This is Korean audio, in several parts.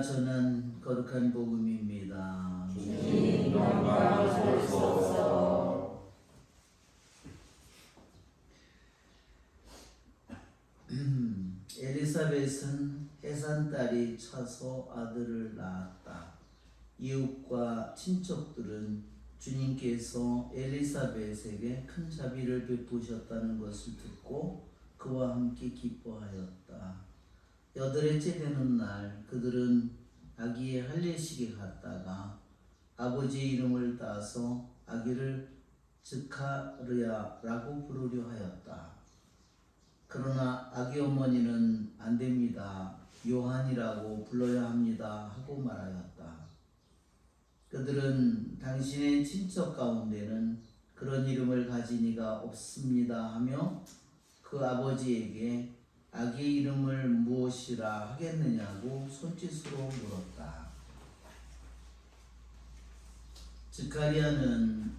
전한 거룩한 복음입니다. 주님 영광하소서. 엘리사벳은 해산달이 차서 아들을 낳았다. 이웃과 친척들은 주님께서 엘리사벳에게 큰 자비를 베푸셨다는 것을 듣고 그와 함께 기뻐하였다. 8일째 되는 날 그들은 아기의 할례식에 갔다가 아버지의 이름을 따서 아기를 스가랴라고 부르려 하였다. 그러나 아기 어머니는 안 됩니다. 요한이라고 불러야 합니다. 하고 말하였다. 그들은 당신의 친척 가운데는 그런 이름을 가진 이가 없습니다 하며 그 아버지에게 아기의 이름을 무엇이라 하겠느냐고 손짓으로 물었다. 스가랴는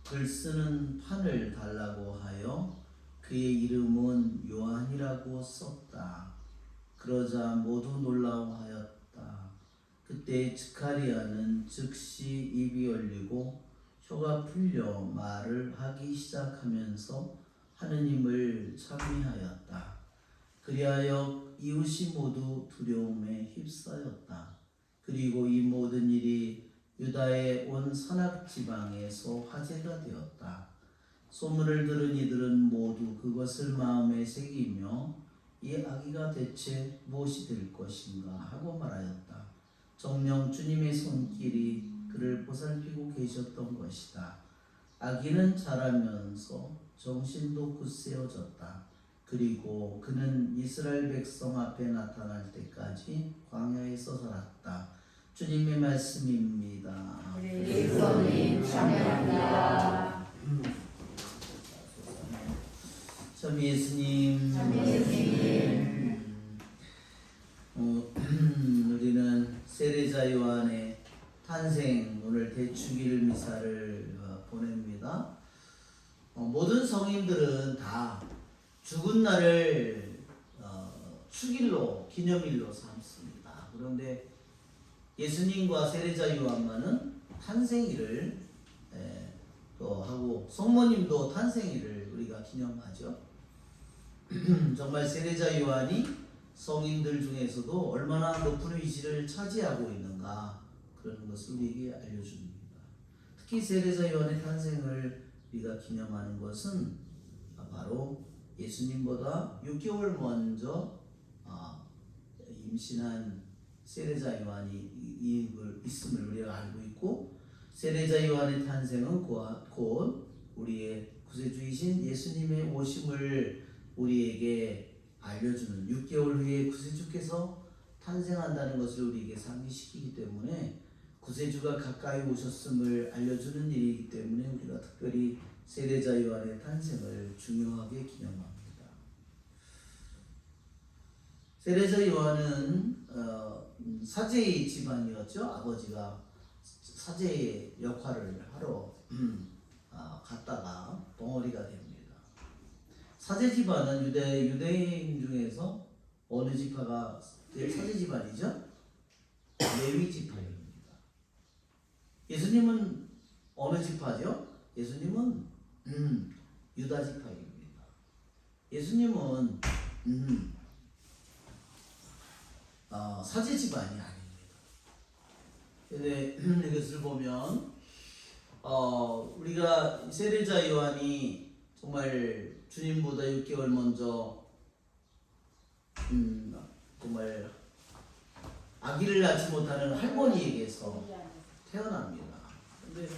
글 쓰는 판을 달라고 하여 그의 이름은 요한이라고 썼다. 그러자 모두 놀라워하였다. 그때 스가랴는 즉시 입이 열리고 혀가 풀려 말을 하기 시작하면서 하느님을 찬미하였다. 그리하여 이웃이 모두 두려움에 휩싸였다. 그리고 이 모든 일이 유다의 온 산악 지방에서 화제가 되었다. 소문을 들은 이들은 모두 그것을 마음에 새기며 이 아기가 대체 무엇이 될 것인가 하고 말하였다. 정녕 주님의 손길이 그를 보살피고 계셨던 것이다. 아기는 자라면서 정신도 굳세어졌다. 그리고 그는 이스라엘 백성 앞에 나타날 때까지 광야에서 살았다. 주님의 말씀입니다. 그리스도님 찬양합니다. 참 예수님. 우리는 세례자 요한의 탄생 오늘 대축일 미사를 보냅니다. 모든 성인들은 다 죽은 날을 축일로 기념일로 삼습니다. 그런데 예수님과 세례자 요한만은 탄생일을 또 하고 성모님도 탄생일을 우리가 기념하죠. 정말 세례자 요한이 성인들 중에서도 얼마나 높은 위치를 차지하고 있는가 그런 것을 우리에게 알려줍니다. 특히 세례자 요한의 탄생을 우리가 기념하는 것은 바로 예수님보다 6개월 먼저 임신한 세례자 요한이 있음을 우리가 알고 있고, 세례자 요한의 탄생은 곧 우리의 구세주이신 예수님의 오심을 우리에게 알려주는 6개월 후에 구세주께서 탄생한다는 것을 우리에게 상기시키기 때문에 구세주가 가까이 오셨음을 알려주는 일이기 때문에 우리가 특별히 세례자 요한의 탄생을 중요하게 기념합니다. 세례자 요한은 사제의 집안이었죠. 아버지가 사제의 역할을 하러 갔다가 벙어리가 됩니다. 사제 집안은 유대인 중에서 어느 지파가 사제 집안이죠? 레위 지파입니다. 예수님은 어느 지파죠? 예수님은 유다 지파입니다. 예수님은 사제 집안이 아닙니다. 근데 이것을 보면 우리가 세례자 요한이 정말 주님보다 6개월 먼저 정말 아기를 낳지 못하는 할머니에게서 태어납니다. 근데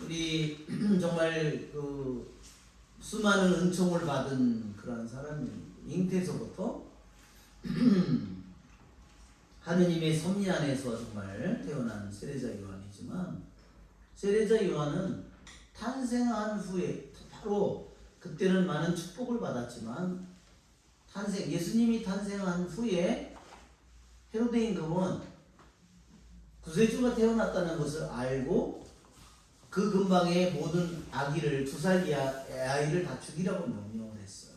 우리 정말 그 수많은 은총을 받은 그런 사람이 잉태에서부터 하느님의 섭리 안에서 정말 태어난 세례자 요한이지만, 세례자 요한은 탄생한 후에 바로 그때는 많은 축복을 받았지만 예수님이 탄생한 후에 헤로데 임금은 구세주가 태어났다는 것을 알고 그 근방에 모든 아기를 2살 아이를 다 죽이라고 명령을 했어요.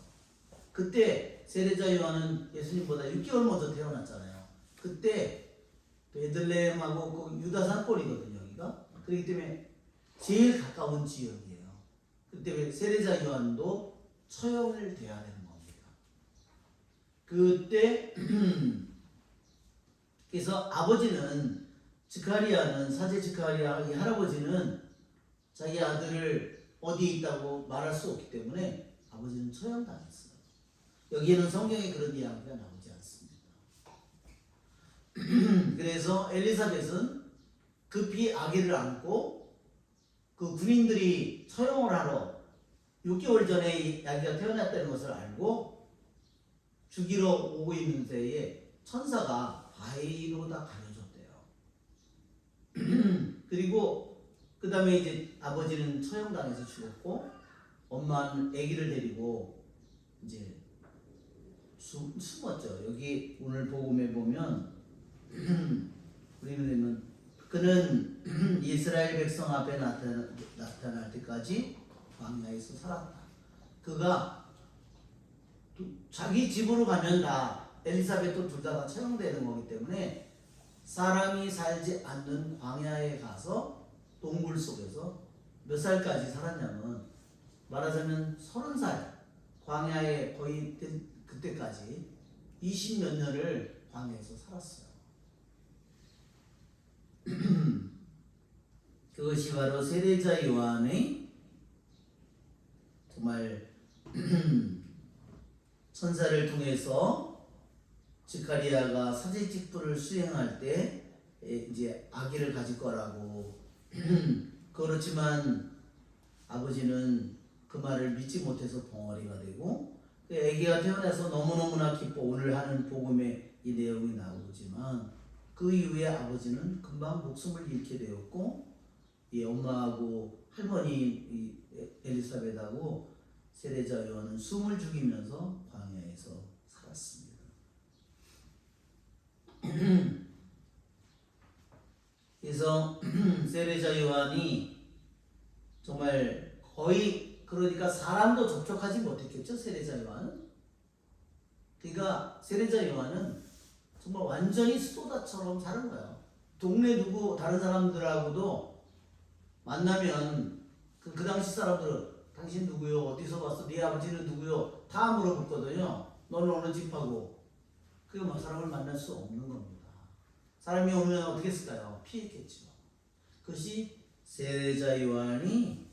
그때 세례자 요한은 예수님보다 6개월 먼저 태어났잖아요. 그때 베들레헴하고 그 유다산 꼴이거든요, 여기가. 그렇기 때문에 제일 가까운 지역이에요. 그렇기 때문에 세례자 요한도 처형을 돼야 되는 겁니다. 그때 그래서 아버지는 스가랴는 사제 스가랴 이 할아버지는 자기 아들을 어디에 있다고 말할 수 없기 때문에 아버지는 처형당했어요. 여기에는 성경에 그런 이야기가 나오지 않습니다. 그래서 엘리사벳은 급히 아기를 안고 그 군인들이 처형을 하러 6개월 전에 이 아기가 태어났다는 것을 알고 죽이러 오고 있는 때에 천사가 바위로 다 가려줬대요. 그리고 그 다음에 이제 아버지는 처형당해서 죽었고 엄마는 아기를 데리고 이제 숨었죠. 여기 오늘 복음에 보면 우리는 그는 이스라엘 백성 앞에 나타날 때까지 광야에서 살았다. 그가 자기 집으로 가면 다 엘리사벳도 둘 다 처형되는 거기 때문에 사람이 살지 않는 광야에 가서 동굴 속에서 몇 살까지 살았냐면 말하자면 30살 광야에 거의 그때까지 20몇 년을 광야에서 살았어요. 그것이 바로 세례자 요한의 정말 천사를 통해서 스가랴가 사제 직분을 수행할 때 이제 아기를 가질 거라고 그렇지만 아버지는 그 말을 믿지 못해서 벙어리가 되고 그 아기가 태어나서 너무너무나 기뻐 오늘 하는 복음에 이 내용이 나오지만 그 이후에 아버지는 금방 목숨을 잃게 되었고 이 엄마하고 할머니 이 엘리사벳하고 세례자 요한은 숨을 죽이면서 광야에서 살았습니다. 그래서 세례자 요한이 정말 거의 그러니까 사람도 접촉하지 못했겠죠. 세례자 요한은. 그러니까 세례자 요한은 정말 완전히 스토다처럼 사는 거예요. 동네 누구 다른 사람들하고도 만나면 그 당시 사람들은 당신 누구요? 어디서 왔어? 네 아버지는 누구요? 다 물어봤거든요. 너는 어느 집하고? 그게 막 사람을 만날 수 없는 겁니다. 사람이 오면 어떻게 했을까요? 피했겠죠. 그것이 세례자 요한이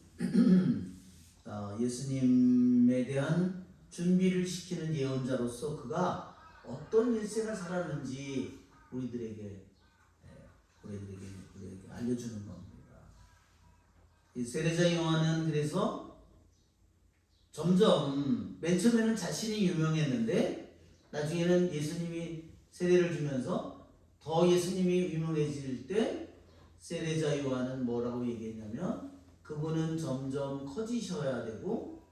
예수님에 대한 준비를 시키는 예언자로서 그가 어떤 일생을 살았는지 우리에게 알려주는 겁니다. 이 세례자 요한은 그래서 점점 맨 처음에는 자신이 유명했는데 나중에는 예수님이 세례를 주면서 더 예수님이 유명해질 때 세례자 요한은 뭐라고 얘기했냐면 그분은 점점 커지셔야 되고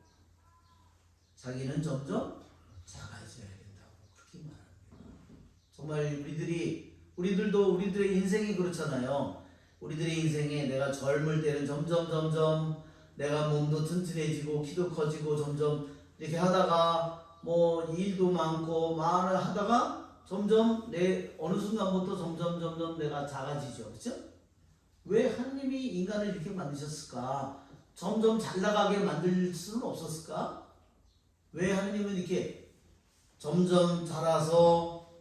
자기는 점점 작아져야 된다고 그렇게 말합니다. 정말 우리들도 우리들의 인생이 그렇잖아요. 우리들의 인생에 내가 젊을 때는 점점 내가 몸도 튼튼해지고 키도 커지고 점점 이렇게 하다가 뭐 일도 많고 말을 하다가 점점 내 어느 순간부터 점점 내가 작아지죠. 그렇죠? 왜 하나님이 인간을 이렇게 만드셨을까? 점점 잘 나가게 만들 수는 없었을까? 왜 하나님은 이렇게 점점 자라서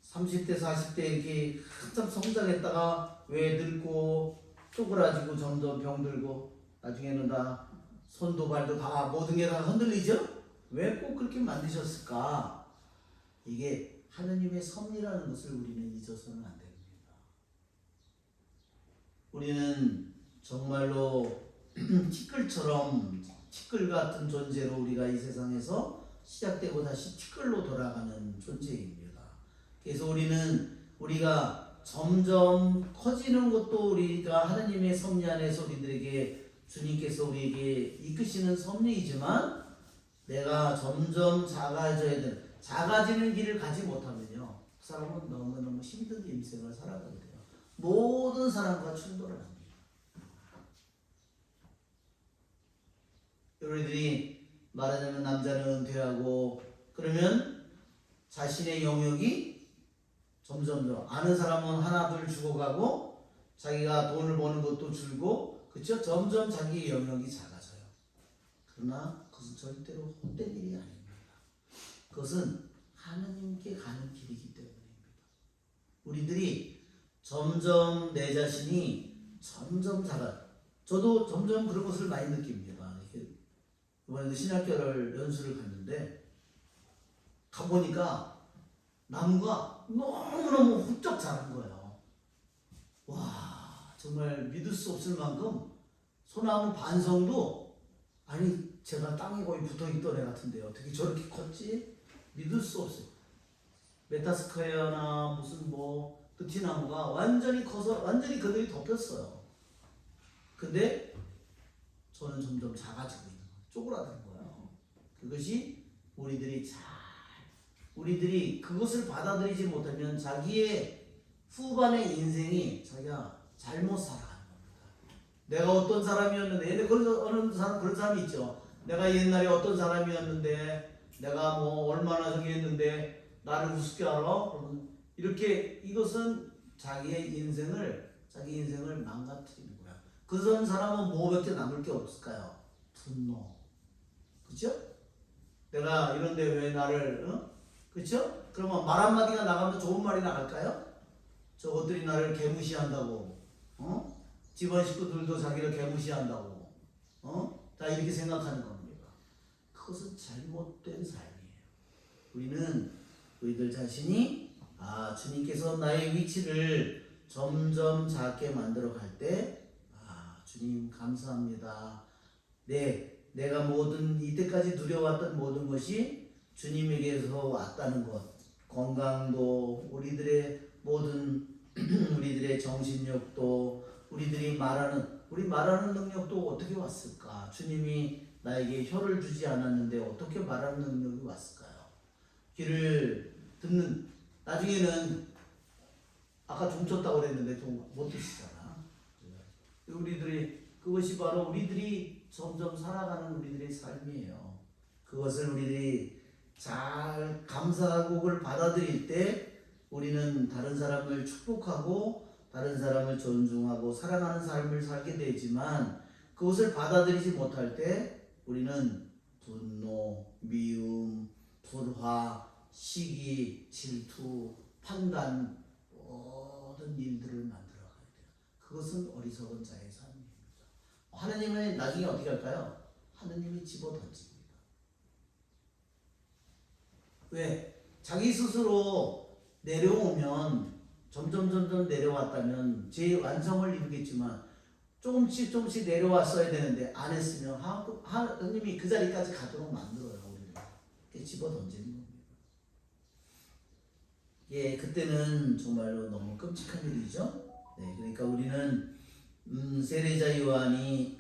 30대 40대 이렇게 한참 성장했다가 왜 늙고 쪼그라지고 점점 병들고 나중에는 다 손도 발도 다 모든 게 다 흔들리죠? 왜 꼭 그렇게 만드셨을까? 이게 하나님의 섭리라는 것을 우리는 잊어서는 안 됩니다. 우리는 정말로 티끌 같은 존재로 우리가 이 세상에서 시작되고 다시 티끌로 돌아가는 존재입니다. 그래서 우리가 점점 커지는 것도 우리가 하나님의 섭리 안에서 우리들에게 주님께서 우리에게 이끄시는 섭리이지만 내가 점점 작아지는 길을 가지 못하면요 그 사람은 너무너무 힘든 인생을 살아가게 돼요. 모든 사람과 충돌을 합니다. 우리들이 말하자면 남자는 은퇴하고 그러면 자신의 영역이 점점 아는 사람은 하나둘 죽어가고 자기가 돈을 버는 것도 줄고 그렇죠? 점점 자기 영역이 작아져요. 그러나 그것은 절대로 헛된 일이 아닙니다. 그것은 하느님께 가는 길이기 때문입니다. 우리들이 점점 내 자신이 점점 저도 점점 그런 것을 많이 느낍니다. 이번에도 신학교를 연수를 갔는데 가보니까 나무가 너무너무 훌쩍 자란 거예요. 와, 정말 믿을 수 없을 만큼 소나무 반성도 아니 제가 땅에 거의 붙어있던 애 같은데 어떻게 저렇게 컸지? 믿을 수 없어요. 메타스카이아나 무슨 뭐 느티나무가 완전히 커서 완전히 그들이 덮였어요. 근데 저는 점점 작아지고 있는 거예요. 쪼그라드는 거예요. 그것이 우리들이 그것을 받아들이지 못하면 자기의 후반의 인생이 자기가 잘못 살아가는 겁니다. 내가 어떤 사람이었는데, 어느 사람 그런 사람이 있죠. 내가 옛날에 어떤 사람이었는데, 내가 뭐 얼마나 저기 했는데 나를 우습게 알아? 그러면 이렇게 이것은 자기 인생을 망가뜨리는 거야. 그런 사람은 뭐밖에 남을 게 없을까요? 분노. 그죠? 내가 이런데 왜 나를 그렇죠? 그러면 말 한마디가 나가면 좋은 말이 나갈까요? 저것들이 나를 개무시한다고 집안 식구들도 자기를 개무시한다고 다 이렇게 생각하는 겁니다. 그것은 잘못된 삶이에요. 우리들 자신이 주님께서 나의 위치를 점점 작게 만들어 갈 때 주님 감사합니다. 내가 이때까지 누려왔던 모든 것이 주님에게서 왔다는 것, 건강도, 우리들의 정신력도, 우리 말하는 능력도 어떻게 왔을까? 주님이 나에게 혀를 주지 않았는데 어떻게 말하는 능력이 왔을까요? 귀를 듣는, 나중에는 아까 종 쳤다고 그랬는데 종 못 드시잖아. 그것이 바로 우리들이 점점 살아가는 우리들의 삶이에요. 그것을 우리들이 잘 감사하고 그걸 받아들일 때 우리는 다른 사람을 축복하고 다른 사람을 존중하고 사랑하는 삶을 살게 되지만 그것을 받아들이지 못할 때 우리는 분노, 미움, 불화, 시기, 질투, 판단 모든 일들을 만들어가야 돼요. 그것은 어리석은 자의 삶입니다. 하느님은 나중에 어떻게 할까요? 하느님이 집어던집니다. 왜? 자기 스스로 내려오면 점점 내려왔다면 제 완성을 이루겠지만 조금씩 내려왔어야 되는데 안 했으면 하느님이 그 자리까지 가도록 만들어요. 우리를 집어던지는 겁니다. 그때는 정말로 너무 끔찍한 일이죠. 그러니까 우리는 세례자 요한이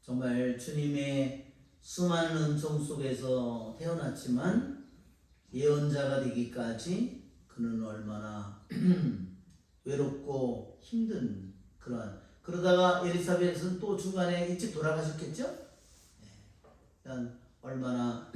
정말 주님의 수많은 은총 속에서 태어났지만 예언자가 되기까지 그는 얼마나 외롭고 힘든 그러다가 엘리사벳은 또 중간에 일찍 돌아가셨겠죠? 얼마나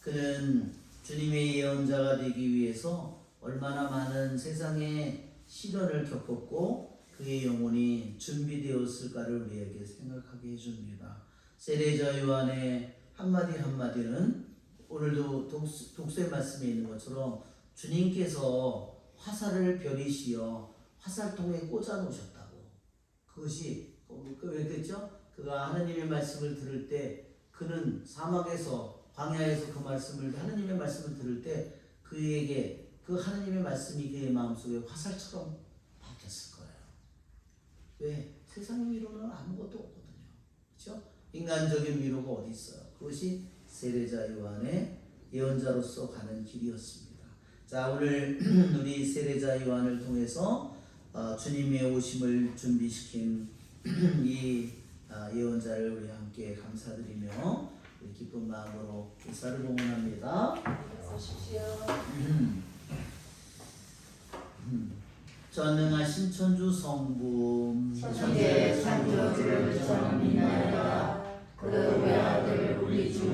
그는 주님의 예언자가 되기 위해서 얼마나 많은 세상의 시련을 겪었고 그의 영혼이 준비되었을까를 우리에게 생각하게 해줍니다. 세례자 요한의 한마디는 오늘도 독서의 말씀에 있는 것처럼 주님께서 화살을 벼리시어 화살통에 꽂아 놓으셨다고. 그것이 왜 그랬죠? 그가 하나님의 말씀을 들을 때 그는 사막에서 광야에서 하나님의 말씀을 들을 때 그에게 그 하나님의 말씀이 그의 마음속에 화살처럼 박혔을 거예요. 왜? 세상의 위로는 아무것도 없거든요. 그렇죠? 인간적인 위로가 어디 있어요? 그것이 세례자 요한의 예언자로서 가는 길이었습니다. 자, 오늘 우리 세례자 요한을 통해서 주님의 오심을 준비시킨 이 예언자를 우리 함께 감사드리며 우리 기쁜 마음으로 기사를 봉헌합니다. 전능하신 천주 성부 천지의 창조주를 저는 믿나이다. 그 외아들 우리 주